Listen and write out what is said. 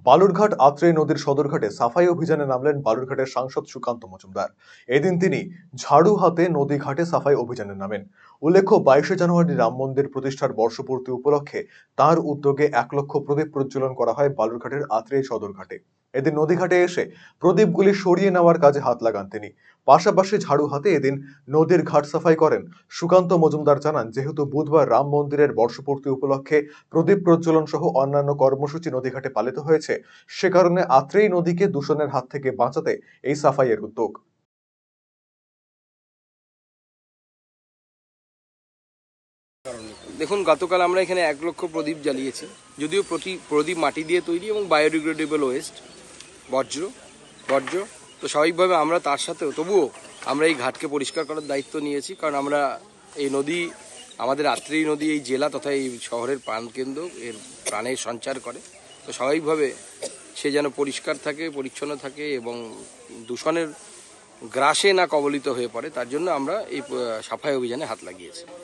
বালুরঘাট আত্রেই নদীর সদরঘাটে সাফাই অভিযানে নামলেন বালুরঘাটের সাংসদ সুকান্ত মজুমদার। এদিন তিনি ঝাড়ু হাতে নদী ঘাটে সাফাই অভিযানে নামেন। উল্লেখ্য, 22শে জানুয়ারি রাম মন্দির প্রতিষ্ঠার বর্ষপূর্তি উপলক্ষে তার উদ্যোগে 1 লক্ষ প্রদীপ প্রজ্বলন করা হয় বালুরঘাটের আত্রেই সদরঘাটে। এদিন নদীঘাটে এসে প্রদীপগুলি সরিয়ে নেওয়ার কাজে হাত লাগান তিনি। পাশাপাশি ঝাড়ু হাতে এদিন নদীর ঘাট সাফাই করেন। সুকান্ত মজুমদার জানান, যেহেতু বুধবার রাম মন্দিরের বর্ষপূর্তি উপলক্ষে প্রদীপ প্রজ্বলন সহ অন্যান্য কর্মসূচি নদীঘাটে পালিত হয়েছে, সে কারণে আত্রেই নদীকে দূষণের হাত থেকে বাঁচাতে এই সাফাইয়ের উদ্যোগ। দেখুন, গতকাল আমরা এখানে 1 লক্ষ প্রদীপ জ্বালিয়েছি। যদিও প্রদীপ মাটি দিয়ে তৈরি এবং বায়োডিগ্রেডেবল ওয়েস্ট, বর্জ্য, তো স্বাভাবিকভাবে আমরা তার সাথেও তবুও আমরা এই ঘাটকে পরিষ্কার করার দায়িত্ব নিয়েছি। কারণ আমরা এই নদী, আমাদের আত্রেই নদী এই জেলা তথা এই শহরের প্রাণকেন্দ্র, এর প্রাণের সঞ্চার করে। তো স্বাভাবিকভাবে সে যেন পরিষ্কার থাকে, পরিচ্ছন্ন থাকে এবং দূষণের গ্রাসে না কবলিত হয়ে পড়ে, তার জন্য আমরা এই সাফাই অভিযানে হাত লাগিয়েছি।